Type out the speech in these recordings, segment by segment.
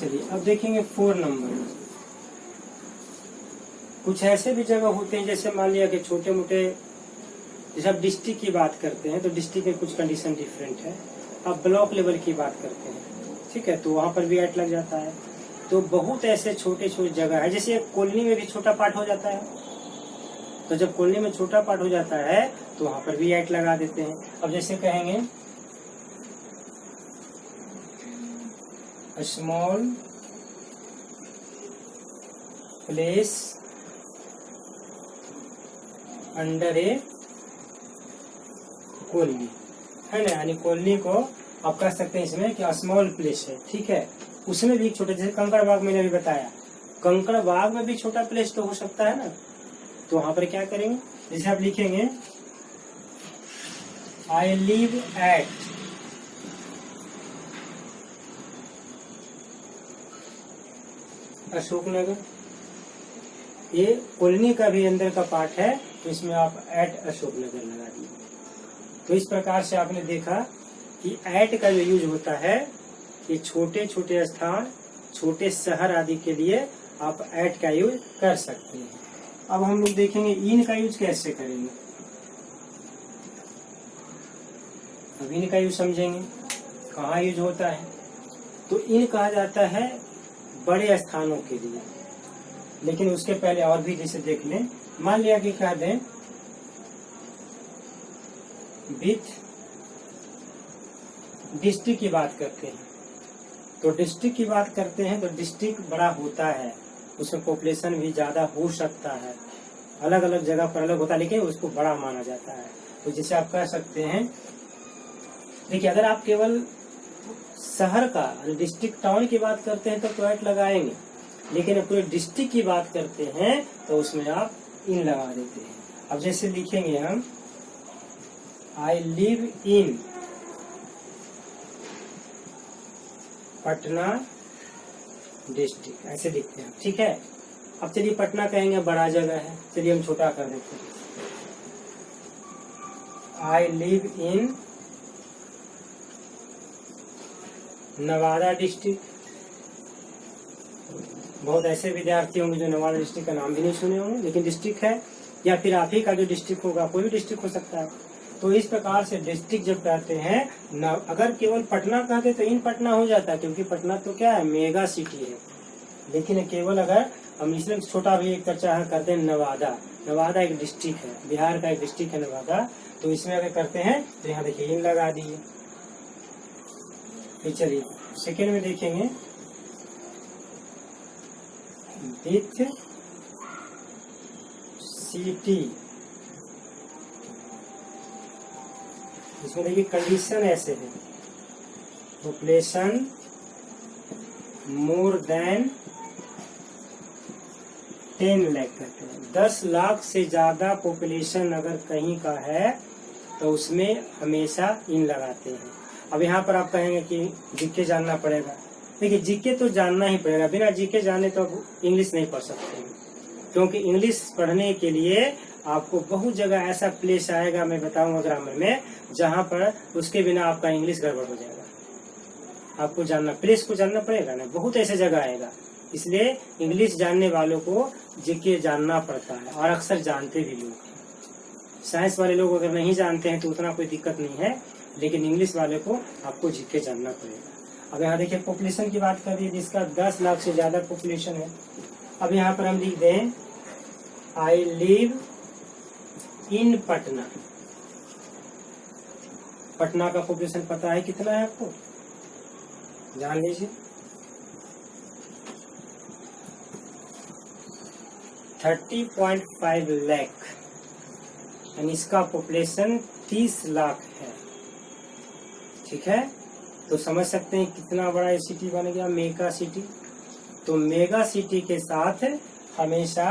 चलिए अब देखेंगे 4 नंबर। कुछ ऐसे भी जगह होते हैं जैसे मान लिया कि छोटे मोटे, जैसे आप डिस्ट्रिक्ट की बात करते हैं तो डिस्ट्रिक्ट में कुछ कंडीशन डिफरेंट है। आप ब्लॉक लेवल की बात करते हैं, ठीक है, तो वहां पर भी ऐट लग जाता है। तो बहुत ऐसे छोटे छोटे जगह है, जैसे कॉलोनी में भी छोटा पार्ट हो जाता है, तो जब कॉलोनी में छोटा पार्ट हो जाता है तो वहां पर भी ऐट लगा देते हैं। अब जैसे कहेंगे स्मॉल प्लेस अंडर ए कॉलोनी, है ना, यानी कॉलोनी को आप कह सकते हैं इसमें कि स्मॉल प्लेस है, ठीक है। उसमें भी छोटा, जैसे कंकड़ बाग मैंने अभी बताया, कंकड़ बाग में भी छोटा प्लेस तो हो सकता है ना, तो वहां पर क्या करेंगे, जैसे आप लिखेंगे आई लिव एट अशोकनगर, ये कॉलोनी का भी अंदर का पार्ट है, तो इसमें आप एट अशोकनगर लगा दिए। तो इस प्रकार से आपने देखा कि एट का जो यूज होता है कि छोटे छोटे स्थान, छोटे शहर आदि के लिए आप एट का यूज कर सकते हैं। अब हम लोग देखेंगे इन का यूज कैसे करेंगे। अब इन का यूज समझेंगे, कहाँ यूज होता है। तो इन कहा जाता है बड़े स्थानों के लिए, लेकिन उसके पहले और भी जैसे देख लें, मान लिया कि कह दें विथ डिस्ट्रिक्ट की बात करते हैं, तो डिस्ट्रिक्ट की बात करते हैं तो डिस्ट्रिक्ट बड़ा होता है, उसमें पॉपुलेशन भी ज्यादा हो सकता है, अलग अलग जगह पर अलग होता है, लेकिन उसको बड़ा माना जाता है। तो जैसे आप कह सकते हैं, देखिए अगर आप केवल शहर का डिस्ट्रिक्ट टाउन की बात करते हैं तो ऐट लगाएंगे, लेकिन पूरे डिस्ट्रिक्ट की बात करते हैं तो उसमें आप इन लगा देते हैं। अब जैसे लिखेंगे हम I live in Patna district, ऐसे लिखते हैं, ठीक है। अब चलिए पटना कहेंगे बड़ा जगह है, चलिए हम छोटा कर देते हैं, I live in Nawada district. बहुत ऐसे विद्यार्थी होंगे जो नवादा डिस्ट्रिक्ट का नाम भी नहीं सुने होंगे, लेकिन डिस्ट्रिक्ट है, या फिर आप ही का जो डिस्ट्रिक्ट होगा, कोई भी डिस्ट्रिक्ट हो सकता है। तो इस प्रकार से डिस्ट्रिक्ट जब कहते हैं, अगर केवल पटना कहते तो इन पटना हो जाता है, क्योंकि पटना तो क्या है, मेगा सिटी है। लेकिन केवल अगर हम इसमें छोटा भी एक चर्चा करते हैं, नवादा, नवादा एक डिस्ट्रिक्ट है, बिहार का एक डिस्ट्रिक्ट है नवादा, तो इसमें अगर करते हैं तो यहाँ देखिए इन लगा दिए। चलिए सेकेंड में देखेंगे विथ सिटी, इसमें देखिए कंडीशन ऐसे है, पॉपुलेशन मोर देन 10 लाख करते हैं, 10 लाख से ज्यादा पॉपुलेशन अगर कहीं का है तो उसमें हमेशा इन लगाते हैं। अब यहाँ पर आप कहेंगे कि जीके जानना पड़ेगा, देखिए जीके तो जानना ही पड़ेगा, बिना जीके जाने तो इंग्लिश नहीं पढ़ सकते, क्योंकि इंग्लिश पढ़ने के लिए आपको बहुत जगह ऐसा प्लेस आएगा, मैं बताऊंगा ग्रामर में, जहाँ पर उसके बिना आपका इंग्लिश गड़बड़ हो जाएगा। आपको जानना, प्लेस को जानना पड़ेगा ना, बहुत ऐसे जगह आएगा, इसलिए इंग्लिश जानने वालों को जीके जानना पड़ता है, और अक्सर जानते भी लोग। साइंस वाले लोग अगर नहीं जानते हैं तो उतना कोई दिक्कत नहीं है, लेकिन इंग्लिश वाले को आपको जीके जानना पड़ेगा। अब यहाँ देखिए पॉपुलेशन की बात कर रही है, जिसका 10 लाख से ज्यादा पॉपुलेशन है। अब यहाँ पर हम लिख दें I live in Patna, Patna का पॉपुलेशन पता है कितना है आपको, जान लीजिए, 30.5 लाख, यानी इसका पॉपुलेशन 30 लाख है, ठीक है। तो समझ सकते हैं कितना बड़ा ये सिटी बन गया, मेगा सिटी। तो मेगा सिटी के साथ हमेशा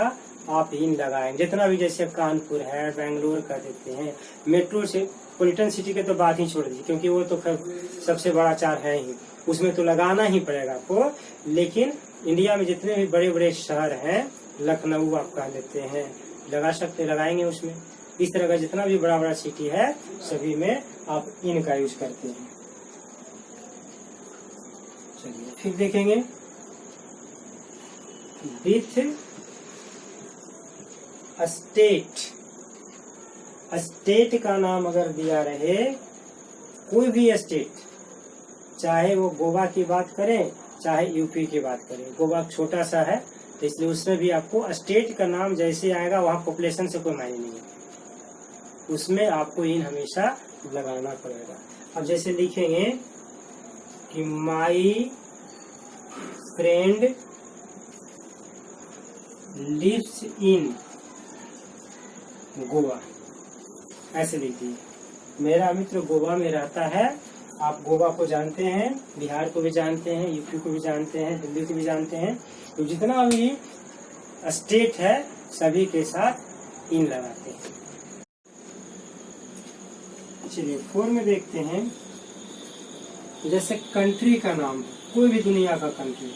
आप इन लगाएंगे, जितना भी, जैसे कानपुर है, बेंगलोर कर देते हैं, मेट्रो से पॉलिटन सिटी के तो बात ही छोड़ दीजिए, क्योंकि वो तो खैर सबसे बड़ा चार है ही, उसमें तो लगाना ही पड़ेगा आपको। लेकिन इंडिया में जितने भी बड़े बड़े शहर हैं, लखनऊ आप कह लेते हैं, लगा सकते, लगाएंगे उसमें। इस तरह का जितना भी बड़ा बड़ा सिटी है सभी में आप इन का यूज करते हैं। चलिए फिर देखेंगे विथ स्टेट, स्टेट का नाम अगर दिया रहे, कोई भी स्टेट, चाहे वो गोवा की बात करें चाहे यूपी की बात करें, गोवा छोटा सा है तो इसलिए उसमें भी आपको स्टेट का नाम जैसे आएगा वहाँ पॉपुलेशन से कोई मायने नहीं है, उसमें आपको इन हमेशा लगाना पड़ेगा। अब जैसे लिखेंगे कि my friend lives in Goa, ऐसे लिखिए, मेरा मित्र गोवा में रहता है। आप गोवा को जानते हैं, बिहार को भी जानते हैं, यूपी को भी जानते हैं, दिल्ली को भी जानते हैं, तो जितना भी स्टेट है सभी के साथ इन लगाते हैं। चलिए 4 में देखते हैं, जैसे कंट्री का नाम, कोई भी दुनिया का कंट्री,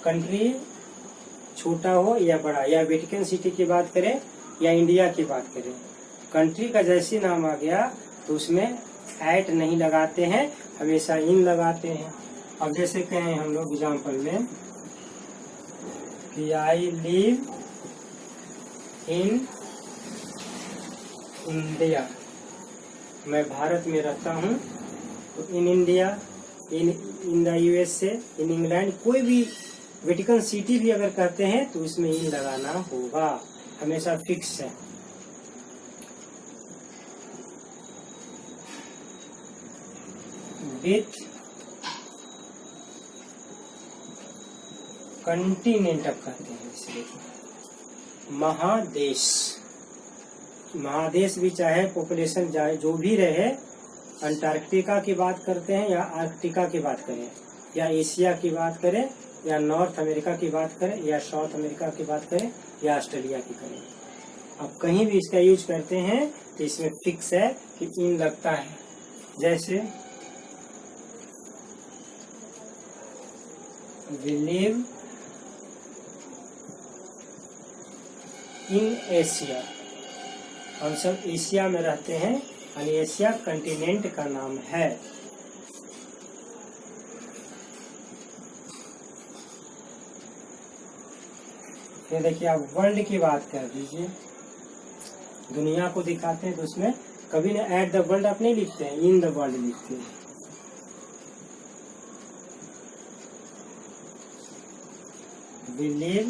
कंट्री छोटा हो या बड़ा, या वेटिकन सिटी की बात करें या इंडिया की बात करें, कंट्री का जैसे नाम आ गया तो उसमें एट नहीं लगाते हैं, हमेशा इन लगाते हैं। अब जैसे कहें हम लोग एग्जाम्पल में कि आई लिव इन इंडिया, मैं भारत में रहता हूँ, तो in India, in the USA, in England, कोई भी वेटिकन सिटी भी अगर कहते हैं तो इसमें इन लगाना होगा, हमेशा फिक्स है। विथ कंटिनेंट अब कहते हैं, इसलिए महादेश, महादेश भी चाहे पॉपुलेशन जाए जो भी रहे, अंटार्कटिका की बात करते हैं या आर्कटिका की बात करें, या एशिया की बात करें, या नॉर्थ अमेरिका की बात करें, या साउथ अमेरिका की बात करें, या ऑस्ट्रेलिया की करें, अब कहीं भी इसका यूज करते हैं तो इसमें फिक्स है कि इन लगता है। जैसे we live in एशिया, हम सब एशिया में रहते हैं, और एशिया कंटिनेंट का नाम है। फिर देखिए आप वर्ल्ड की बात कर दीजिए, दुनिया को दिखाते हैं तो उसमें कभी ना एट द वर्ल्ड आप नहीं लिखते हैं, इन द वर्ल्ड लिखते हैं। We live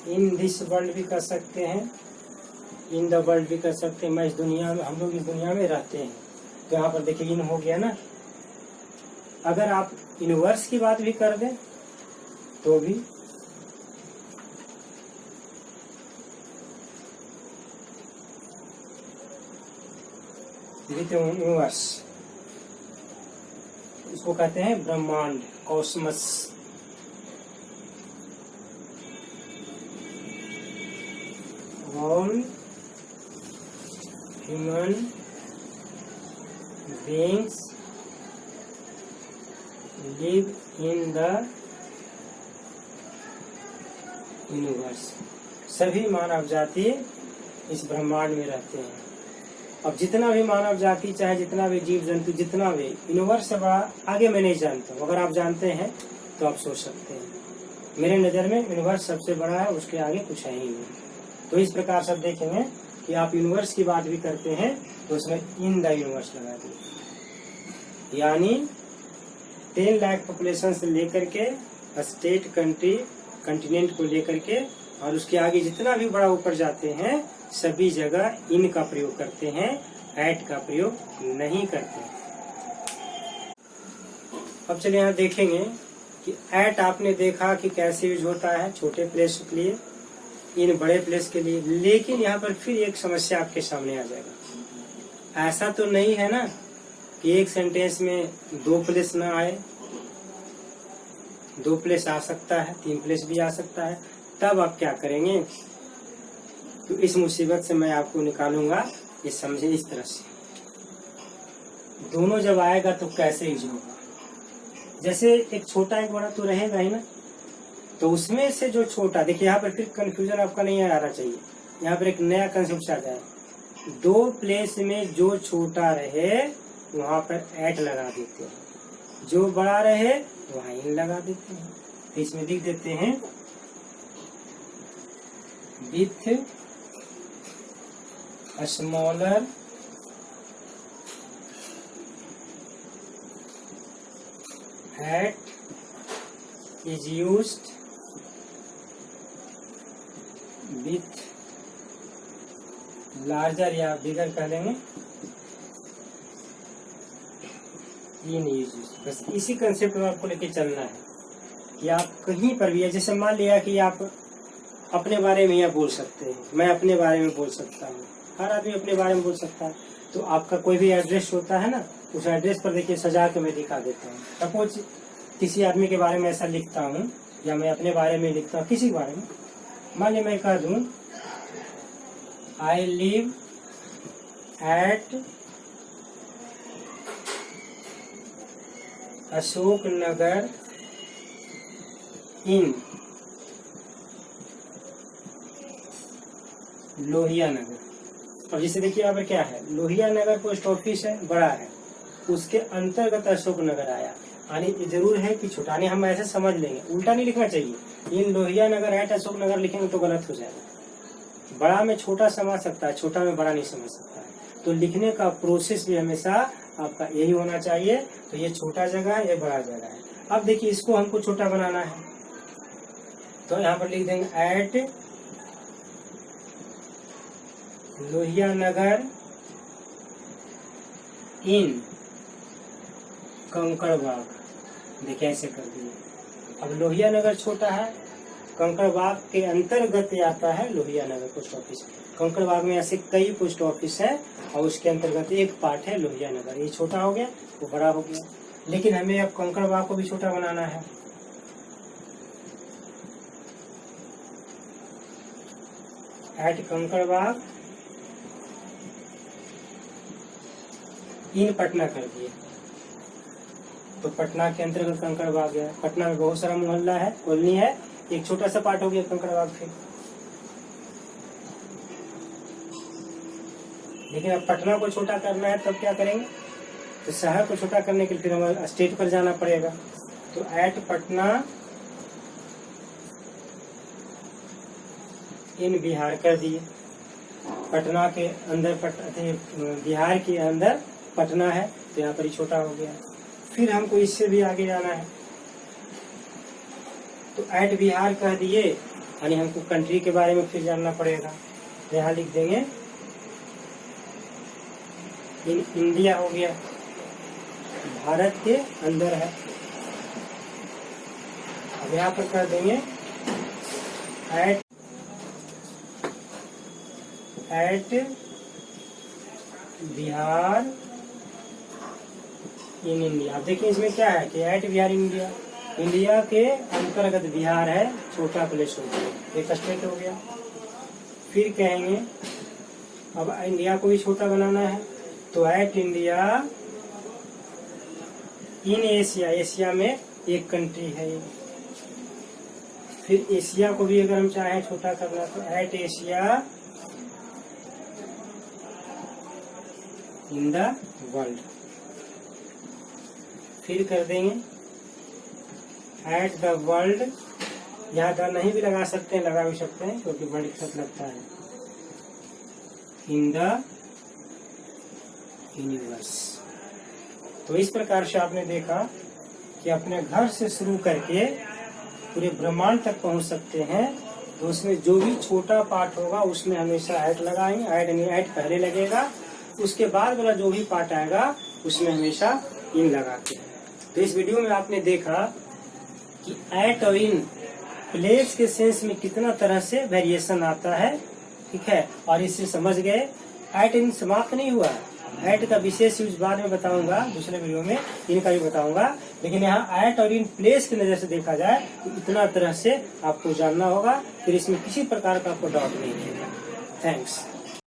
in this world भी कर सकते हैं, इन द वर्ल्ड भी कर सकते हैं, मैं इस दुनिया में, हम लोग इस दुनिया में रहते हैं, तो यहाँ पर देखिए इन हो गया ना। अगर आप यूनिवर्स की बात भी कर दें तो भी विद यूनिवर्स, इसको कहते हैं ब्रह्मांड, cosmos. All human beings live in the universe, सभी मानव जाति इस ब्रह्मांड में रहते हैं। अब जितना भी मानव जाति, चाहे जितना भी जीव जंतु, जितना भी, यूनिवर्स से बड़ा आगे मैं नहीं जानता हूँ, अगर आप जानते हैं तो आप सोच सकते हैं। मेरे नज़र में यूनिवर्स सबसे बड़ा है, उसके आगे कुछ है ही नहीं। तो इस प्रकार से देखेंगे कि आप यूनिवर्स की बात भी करते हैं तो उसमें इन द यूनिवर्स लगा दिए, यानी 10 लाख पॉपुलेशन से लेकर के स्टेट, कंट्री, कंटिनेंट को लेकर के, और उसके आगे जितना भी बड़ा ऊपर जाते हैं सभी जगह इन का प्रयोग करते हैं, एट का प्रयोग नहीं करते। अब चलिए यहाँ देखेंगे कि एट आपने देखा कि कैसे यूज होता है छोटे प्लेस के लिए, इन बड़े प्लेस के लिए, लेकिन यहाँ पर फिर एक समस्या आपके सामने आ जाएगा। ऐसा तो नहीं है ना कि एक सेंटेंस में 2 प्लेस ना आए, 2 प्लेस आ सकता है, 3 प्लेस भी आ सकता है, तब आप क्या करेंगे? तो इस मुसीबत से मैं आपको निकालूंगा, ये समझे इस तरह से। दोनों जब आएगा तो कैसे यूज होगा? जैसे एक छोटा एक बड़ा तो रहेगा ही ना, तो उसमें से जो छोटा, देखिए यहाँ पर फिर कंफ्यूजन आपका नहीं आना चाहिए, यहाँ पर एक नया कंसेप्ट आ जाए। 2 प्लेस में जो छोटा रहे वहां पर एट लगा देते हैं, जो बड़ा रहे वहां इन लगा देते हैं। तो इसमें लिख देते हैं with smaller at is used with larger या बिगर कह लेंगे इन यूज। बस इसी कंसेप्ट में आपको लेके चलना है कि आप कहीं पर भी है, जैसे मान लिया कि आप अपने बारे में यह बोल सकते हैं, मैं अपने बारे में बोल सकता हूँ, हर आदमी अपने बारे में बोल सकता है। तो आपका कोई भी एड्रेस होता है ना, उस एड्रेस पर देखिए सजा के मैं दिखा देता हूँ। सपोज किसी आदमी के बारे में ऐसा लिखता हूँ या मैं अपने बारे में लिखता हूँ, किसी के बारे में, मान ली मैं कह दूं I live at Ashok Nagar इन लोहिया नगर। अब जैसे देखिए यहाँ पर क्या है, लोहिया नगर पोस्ट ऑफिस है, बड़ा है, उसके अंतर्गत अशोक नगर आया। यानी जरूर है कि छोटा, नहीं हम ऐसे समझ लेंगे, उल्टा नहीं लिखना चाहिए। इन लोहिया नगर एट अशोक नगर लिखेंगे तो गलत हो जाएगा। बड़ा में छोटा समझ सकता है, छोटा में बड़ा नहीं समझ सकता है। तो लिखने का प्रोसेस भी हमेशा आपका यही होना चाहिए। तो ये छोटा जगह है, ये बड़ा जगह है। अब देखिए इसको हमको छोटा बनाना है, तो यहाँ पर लिख देंगे एट लोहिया नगर इन कंकड़बाग। देखिए ऐसे कर दिए। अब लोहिया नगर छोटा है, कंकड़बाग के अंतर्गत आता है लोहिया नगर पोस्ट ऑफिस। कंकड़बाग में ऐसे कई पोस्ट ऑफिस है और उसके अंतर्गत एक पार्ट है लोहिया नगर। ये छोटा हो गया, वो बड़ा हो गया, लेकिन हमें अब कंकड़बाग को भी छोटा बनाना है। एट कंकड़बाग इन पटना कर दिए, तो पटना के अंतर्गत कंकड़बाग गया। पटना में बहुत सारा मोहल्ला है, कॉलोनी है, एक छोटा सा पार्ट हो गया कंकड़बाग फिर। लेकिन अब पटना को छोटा करना है तब क्या करेंगे, तो शहर को छोटा करने के लिए फिर हमें स्टेट पर जाना पड़ेगा। तो एट पटना इन बिहार कर दिए। पटना के अंदर बिहार के अंदर पटना है, तो यहाँ पर ही छोटा हो गया। फिर हमको इससे भी आगे जाना है, तो एट बिहार कह दिए, यानी हमको कंट्री के बारे में फिर जानना पड़ेगा। यहाँ लिख देंगे इन इंडिया हो गया, भारत के अंदर है। अब यहाँ पर कर देंगे एट बिहार इन इंडिया। अब देखिए इसमें क्या है कि एट बिहार इंडिया, इंडिया के अंतर्गत बिहार है, छोटा प्लेस हो गया, एक स्टेट हो गया। फिर कहेंगे अब इंडिया को भी छोटा बनाना है, तो at India in Asia, Asia में एक कंट्री है। फिर एशिया को भी अगर हम चाहें छोटा करना तो at Asia in the world. फिर कर देंगे एट द वर्ल्ड, यहाँ द नहीं भी लगा सकते हैं, लगा भी सकते हैं क्योंकि वर्ल्ड के साथ लगता है, इन द यूनिवर्स। तो इस प्रकार से आपने देखा कि अपने घर से शुरू करके पूरे ब्रह्मांड तक पहुंच सकते हैं। तो उसमें जो भी छोटा पार्ट होगा उसमें हमेशा ऐड लगाएंगे, ऐड पहले लगेगा, उसके बाद वाला जो भी पार्ट आएगा उसमें हमेशा इन लगाते हैं। तो इस वीडियो में आपने देखा कि एट और इन प्लेस के सेंस में कितना तरह से वेरिएशन आता है, ठीक है। और इससे समझ गए एट इन समाप्त नहीं हुआ, एट का विशेष यूज बाद में बताऊंगा, दूसरे वीडियो में इनका भी बताऊंगा। लेकिन यहाँ एट और इन प्लेस की नजर से देखा जाए तो इतना तरह से आपको जानना होगा, फिर इसमें किसी प्रकार का आपको डाउट नहीं रहेगा। थैंक्स।